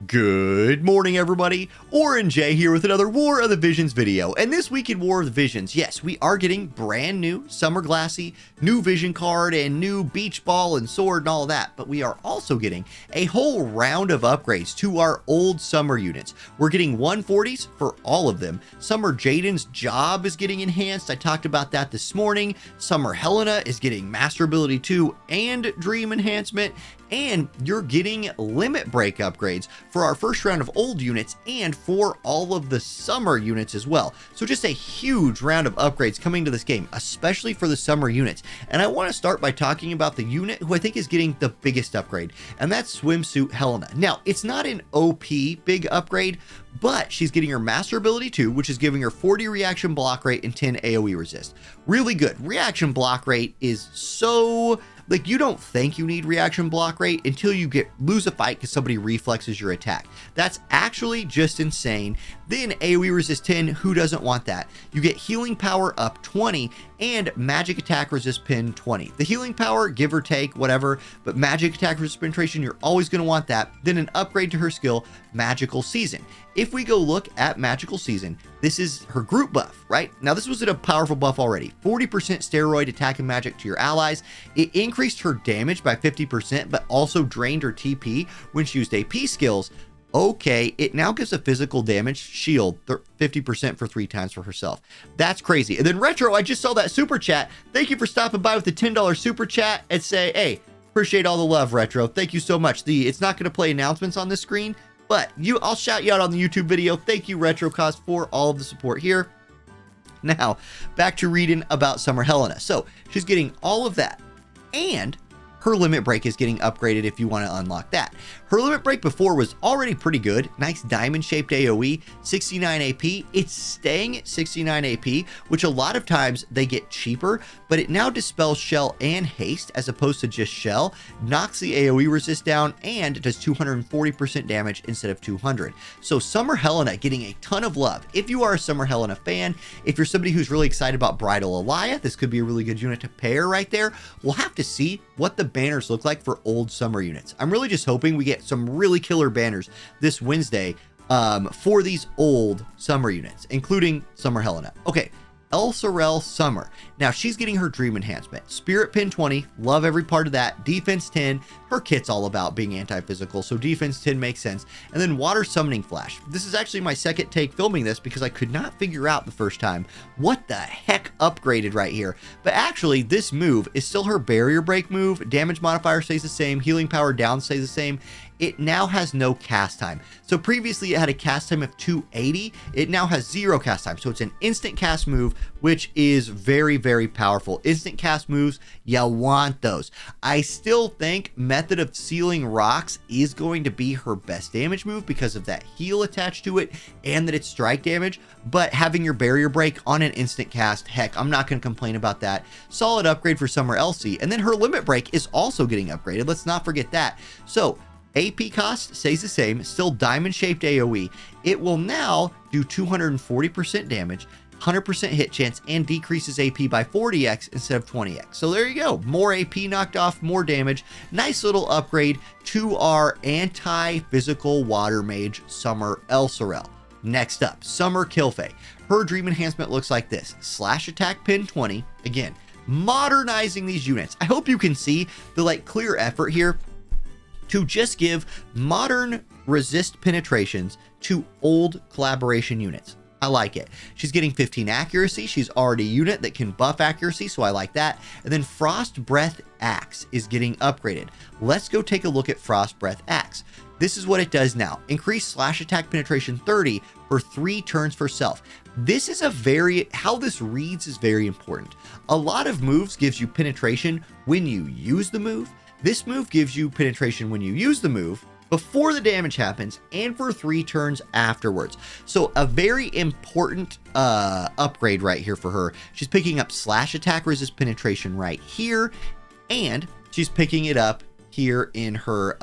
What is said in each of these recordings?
Good morning, everybody. Orange J here with another War of the Visions video. And this week in War of the Visions, yes, we are getting brand new Summer Glassy, new Vision card, and new Beach Ball and Sword and all that. But we are also getting a whole round of upgrades to our old Summer units. We're getting 140s for all of them. Summer Jaden's job is getting enhanced. I talked about that this morning. Summer Helena is getting Master Ability 2 and Dream Enhancement. And you're getting limit break upgrades for our first round of old units and for all of the summer units as well. So just a huge round of upgrades coming to this game, especially for the summer units. And I want to start by talking about the unit who I think is getting the biggest upgrade, and that's Swimsuit Helena. Now, it's not an OP big upgrade, but she's getting her Master Ability 2, which is giving her 40 reaction block rate and 10 AoE resist. Really good. Reaction block rate is so... like, you don't think you need reaction block rate until you lose a fight because somebody reflexes your attack. That's actually just insane. Then AoE resist 10, who doesn't want that? You get healing power up 20 and magic attack resist pin 20. The healing power, give or take, whatever, but magic attack resist penetration, you're always going to want that. Then an upgrade to her skill, Magical Season. If we go look at Magical Season, this is her group buff, right? Now, this was a powerful buff already. 40% steroid attack and magic to your allies. It increased her damage by 50%, but also drained her TP when she used AP skills. Okay, it now gives a physical damage shield 50% for 3 times for herself. That's crazy. And then Retro, I just saw that super chat. Thank you for stopping by with the $10 super chat and say, hey, appreciate all the love, Retro. Thank you so much. It's not going to play announcements on this screen, but I'll shout you out on the YouTube video. Thank you, RetroCos, for all of the support here. Now, back to reading about Summer Helena. So she's getting all of that, and her limit break is getting upgraded if you want to unlock that. Her limit break before was already pretty good. Nice diamond-shaped AoE, 69 AP. It's staying at 69 AP, which a lot of times they get cheaper, but it now dispels shell and haste as opposed to just shell, knocks the AoE resist down, and does 240% damage instead of 200. So Summer Helena getting a ton of love. If you are a Summer Helena fan, if you're somebody who's really excited about Bridal Aliyah, this could be a really good unit to pair right there. We'll have to see what the banners look like for old summer units. I'm really just hoping we get some really killer banners this Wednesday for these old summer units, including Summer Helena. Okay, El Sorel Summer. Now she's getting her Dream Enhancement. Spirit Pin 20, love every part of that. Defense 10, her kit's all about being anti-physical, so Defense 10 makes sense. And then Water Summoning Flash. This is actually my second take filming this because I could not figure out the first time what the heck upgraded right here. But actually, this move is still her Barrier Break move. Damage modifier stays the same. Healing power down stays the same. It now has no cast time. So previously it had a cast time of 280. It now has 0 cast time. So it's an instant cast move, which is very, very powerful. Instant cast moves, you want those. I still think Method of Sealing Rocks is going to be her best damage move because of that heal attached to it and that it's strike damage. But having your Barrier Break on an instant cast, heck, I'm not going to complain about that. Solid upgrade for Summer Elsie. And then her Limit Break is also getting upgraded. Let's not forget that. So AP cost stays the same, still diamond-shaped AoE. It will now do 240% damage, 100% hit chance, and decreases AP by 40x instead of 20x. So there you go. More AP knocked off, more damage. Nice little upgrade to our anti-physical water mage, Summer El Sorel. Next up, Summer Kilfei. Her Dream Enhancement looks like this. Slash attack pin 20. Again, modernizing these units. I hope you can see the clear effort here to just give modern resist penetrations to old collaboration units. I like it. She's getting 15 accuracy. She's already a unit that can buff accuracy, so I like that. And then Frost Breath Axe is getting upgraded. Let's go take a look at Frost Breath Axe. This is what it does now. Increase slash attack penetration 30 for 3 turns for self. This is how this reads is very important. A lot of moves gives you penetration when you use the move. This move gives you penetration when you use the move, before the damage happens, and for 3 turns afterwards. So a very important upgrade right here for her. She's picking up slash attack resist penetration right here, and she's picking it up here in her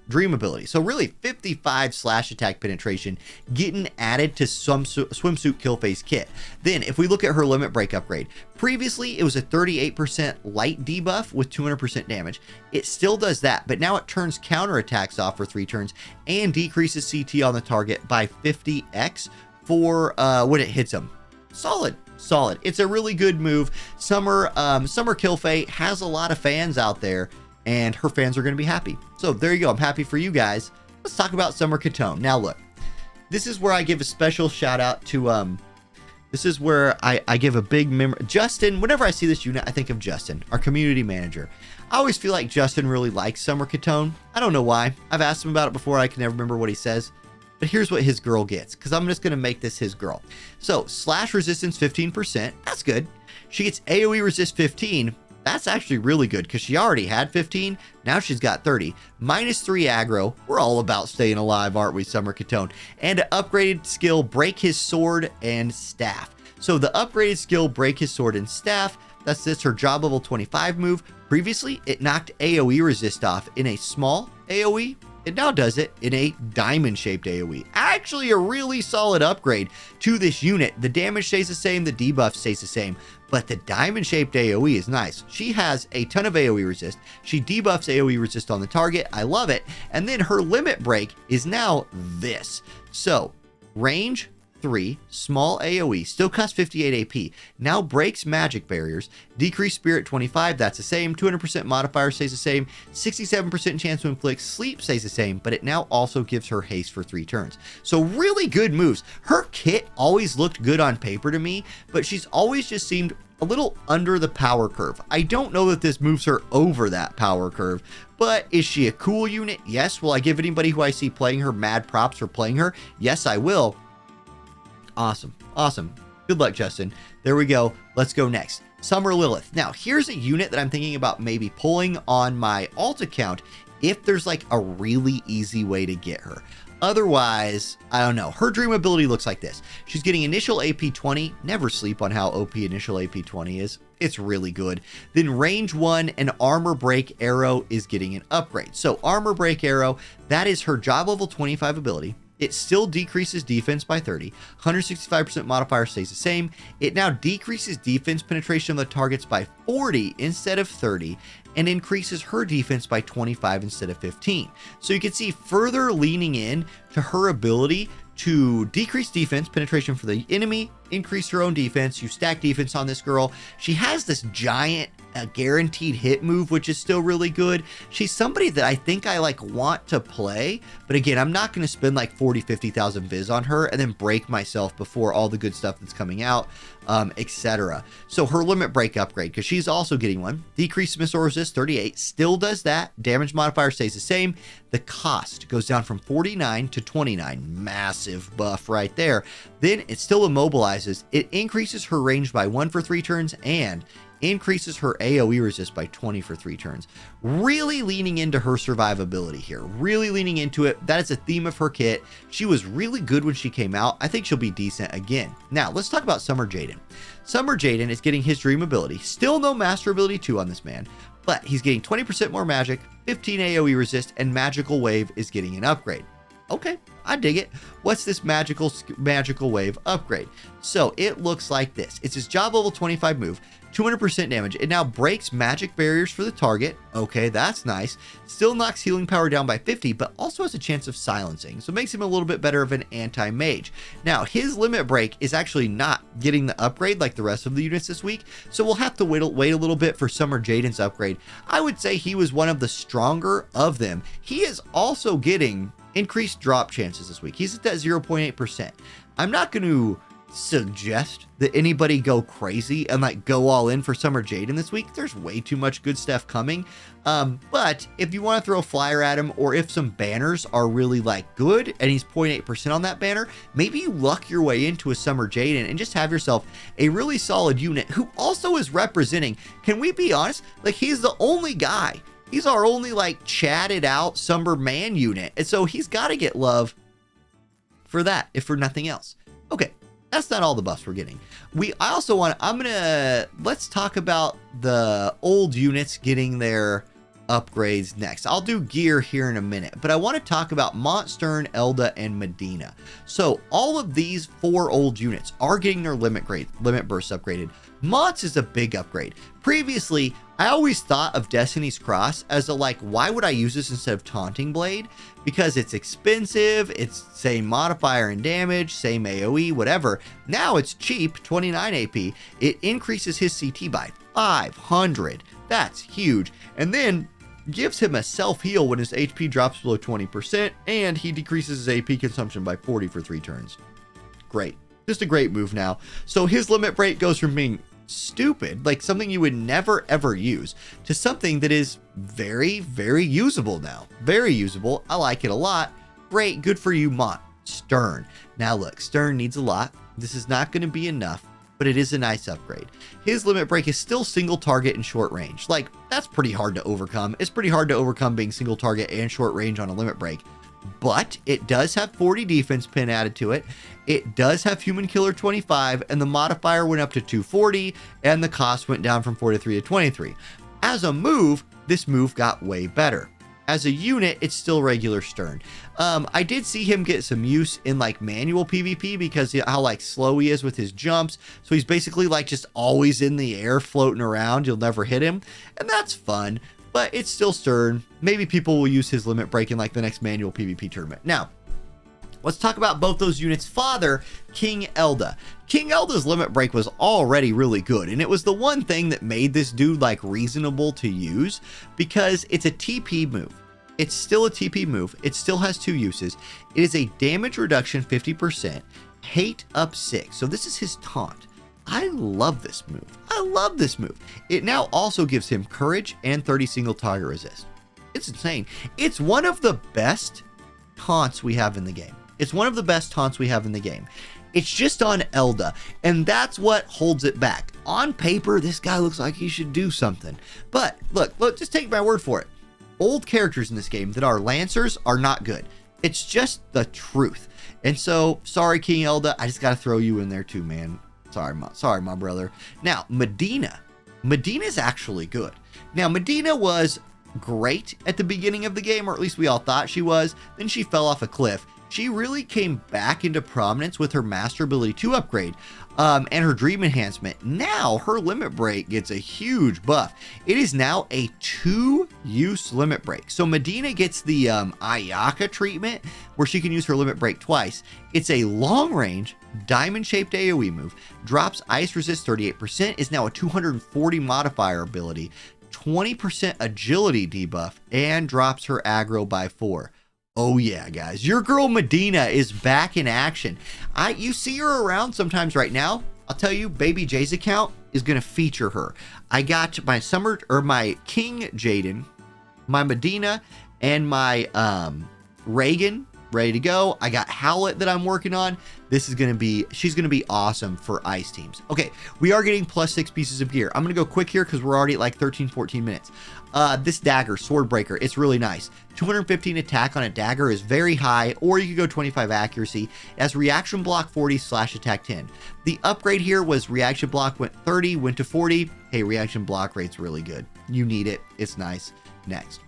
dream ability. So really 55 slash attack penetration getting added to some swimsuit kill phase kit. Then if we look at her limit break upgrade, previously it was a 38% light debuff with 200% damage. It still does that, but now it turns counter attacks off for 3 turns and decreases CT on the target by 50x for when it hits them. Solid. It's a really good move. Summer Kill Fae has a lot of fans out there, and her fans are going to be happy. So there you go. I'm happy for you guys. Let's talk about Summer Ketone. Now look, this is where I give a special shout out to this is where I give a big memory. Justin, whenever I see this unit, I think of Justin, our community manager. I always feel like Justin really likes Summer Ketone. I don't know why. I've asked him about it before. I can never remember what he says. But here's what his girl gets, because I'm just going to make this his girl. So slash resistance 15%. That's good. She gets AoE resist 15. That's actually really good because she already had 15. Now she's got 30. -3 aggro. We're all about staying alive, aren't we, Summer Ketone? And an upgraded skill, Break His Sword and Staff. So the upgraded skill, Break His Sword and Staff, that's her job level 25 move. Previously, it knocked AoE resist off in a small AoE. It now does it in a diamond-shaped AoE. Actually, a really solid upgrade to this unit. The damage stays the same, the debuff stays the same, but the diamond-shaped AoE is nice. She has a ton of AoE resist. She debuffs AoE resist on the target. I love it. And then her limit break is now this. So, range 3, small AoE, still costs 58 AP, now breaks magic barriers, decreased spirit 25, that's the same, 200% modifier stays the same, 67% chance to inflict sleep stays the same, but it now also gives her haste for 3 turns. So really good moves. Her kit always looked good on paper to me, but she's always just seemed a little under the power curve. I don't know that this moves her over that power curve, but is she a cool unit? Yes. Will I give anybody who I see playing her mad props for playing her? Yes, I will. Awesome. Good luck, Justin. There we go. Let's go next. Summer Lilith. Now, here's a unit that I'm thinking about maybe pulling on my alt account if there's like a really easy way to get her. Otherwise, I don't know. Her dream ability looks like this. She's getting initial AP 20. Never sleep on how OP initial AP 20 is. It's really good. Then range 1 and armor break arrow is getting an upgrade. So armor break arrow, that is her job level 25 ability. It still decreases defense by 30. 165% modifier stays the same. It now decreases defense penetration of the targets by 40 instead of 30 and increases her defense by 25 instead of 15. So you can see further leaning in to her ability to decrease defense penetration for the enemy, increase her own defense. You stack defense on this girl. She has this giant guaranteed hit move, which is still really good. She's somebody that I think I like want to play, but again, I'm not going to spend like 40,000-50,000 viz on her and then break myself before all the good stuff that's coming out, etc. So her limit break upgrade, because she's also getting one. Decreased missile resist 38, still does that. Damage modifier stays the same. The cost goes down from 49 to 29. Massive buff right there. Then it still immobilizes. It increases her range by 1 for 3 turns and increases her AoE resist by 20 for 3 turns. Really leaning into her survivability here. Really leaning into it. That is a theme of her kit. She was really good when she came out. I think she'll be decent again. Now, let's talk about Summer Jaden. Summer Jaden is getting his dream ability. Still no master ability 2 on this man, but he's getting 20% more magic, 15 AoE resist, and magical wave is getting an upgrade. Okay, I dig it. What's this magical wave upgrade? So it looks like this. It's his job level 25 move, 200% damage. It now breaks magic barriers for the target. Okay, that's nice. Still knocks healing power down by 50, but also has a chance of silencing. So it makes him a little bit better of an anti-mage. Now, his limit break is actually not getting the upgrade like the rest of the units this week. So we'll have to wait a little bit for Summer Jaden's upgrade. I would say he was one of the stronger of them. He is also getting increased drop chances this week. He's at that 0.8%. I'm not going to suggest that anybody go crazy and like go all in for Summer Jaden this week. There's way too much good stuff coming. But if you want to throw a flyer at him, or if some banners are really like good and he's 0.8% on that banner, maybe you luck your way into a Summer Jaden and just have yourself a really solid unit who also is representing, can we be honest, like he's the only guy. He's our only like chatted out Summer man unit. And so he's got to get love for that, if for nothing else. Okay. That's not all the buffs we're getting. Let's talk about the old units getting their upgrades next. I'll do gear here in a minute, but I want to talk about Mont, Stern, Elda, and Medina. So all of these 4 old units are getting their limit bursts upgraded. Mont's is a big upgrade. Previously, I always thought of Destiny's Cross as a like, why would I use this instead of Taunting Blade? Because it's expensive, it's same modifier and damage, same AoE, whatever. Now it's cheap, 29 AP. It increases his CT by 500. That's huge. And then gives him a self-heal when his HP drops below 20%, and he decreases his AP consumption by 40 for 3 turns. Great. Just a great move now. So his limit break goes from being stupid, like something you would never ever use, to something that is very, very usable now. Very usable. I like it a lot. Great. Good for you, Mont. Stern. Now look, Stern needs a lot. This is not going to be enough, but it is a nice upgrade. His limit break is still single target and short range. Like, that's pretty hard to overcome. It's pretty hard to overcome being single target and short range on a limit break. But it does have 40 defense pin added to it. It does have human killer 25, and the modifier went up to 240, and the cost went down from 43 to 23. As a move, this move got way better. As a unit, it's still regular Stern. I did see him get some use in like manual PvP because how like slow he is with his jumps. So he's basically like just always in the air floating around. You'll never hit him. And that's fun, but it's still Stern. Maybe people will use his limit break in like the next manual PvP tournament. Now, let's talk about both those units' father, King Elda. King Elda's limit break was already really good, and it was the one thing that made this dude like reasonable to use because it's a TP move. It's still a TP move. It still has 2 uses. It is a damage reduction 50%, hate up 6. So this is his taunt. I love this move. I love this move. It now also gives him courage and 30 single target resist. It's insane. It's one of the best taunts we have in the game. It's one of the best taunts we have in the game. It's just on Elda, and that's what holds it back. On paper, this guy looks like he should do something. But look, just take my word for it. Old characters in this game that are Lancers are not good. It's just the truth. And so, sorry, King Elda, I just got to throw you in there too, man. Sorry, my brother. Now, Medina. Medina's actually good. Now, Medina was great at the beginning of the game, or at least we all thought she was. Then she fell off a cliff. She really came back into prominence with her Master Ability 2 upgrade and her Dream Enhancement. Now her limit break gets a huge buff. It is now a 2-use limit break. So Medina gets the Ayaka treatment where she can use her limit break twice. It's a long range, diamond-shaped AoE move, drops ice resist 38%, is now a 240 modifier ability, 20% agility debuff, and drops her aggro by 4. Oh yeah, guys, your girl Medina is back in action. You see her around sometimes right now. I'll tell you, Baby J's account is going to feature her. I got my my King Jaden, my Medina, and my Reagan ready to go. I got Howlett that I'm working on. She's going to be awesome for ice teams. Okay, we are getting +6 pieces of gear. I'm going to go quick here because we're already at like 13-14 minutes. This dagger, Swordbreaker, it's really nice. 215 attack on a dagger is very high, or you could go 25 accuracy. It has reaction block 40 / attack 10. The upgrade here was reaction block went 30, went to 40. Hey, reaction block rate's really good. You need it. It's nice. Next.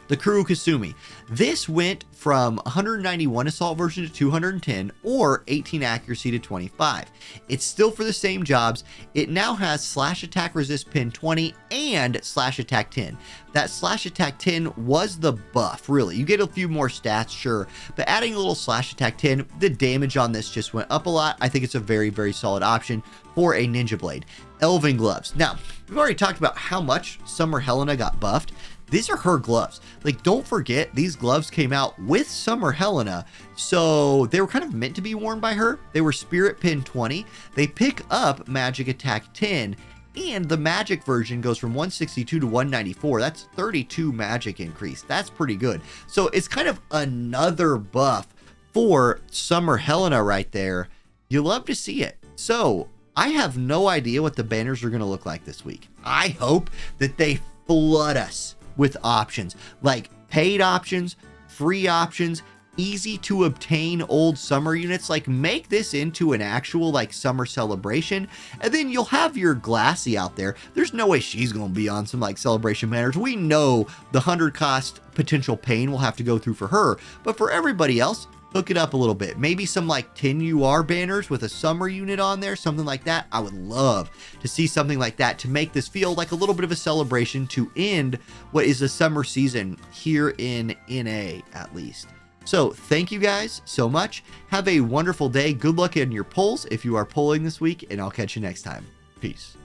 The Kuru Kasumi. This went from 191 assault version to 210, or 18 accuracy to 25. It's still for the same jobs. It now has / attack resist pin 20 and / attack 10. That / attack 10 was the buff, really. You get a few more stats, sure, but adding a little / attack 10, the damage on this just went up a lot. I think it's a very, very solid option for a Ninja Blade. Elven Gloves. Now, we've already talked about how much Summer Helena got buffed. These are her gloves. Like, don't forget, these gloves came out with Summer Helena, so they were kind of meant to be worn by her. They were Spirit Pin 20. They pick up Magic Attack 10, and the Magic version goes from 162 to 194. That's 32 Magic increase. That's pretty good. So it's kind of another buff for Summer Helena right there. You love to see it. So I have no idea what the banners are going to look like this week. I hope that they flood us with options like paid options, free options, easy to obtain old summer units. Like, make this into an actual like summer celebration, and then you'll have your Glassy out there. There's no way she's gonna be on some like celebration banners. We know the 100 cost potential pain we'll have to go through for her, but for everybody else, hook it up a little bit. Maybe some like 10 UR banners with a summer unit on there, something like that. I would love to see something like that to make this feel like a little bit of a celebration to end what is the summer season here in NA at least. So thank you guys so much. Have a wonderful day. Good luck in your polls if you are polling this week, and I'll catch you next time. Peace.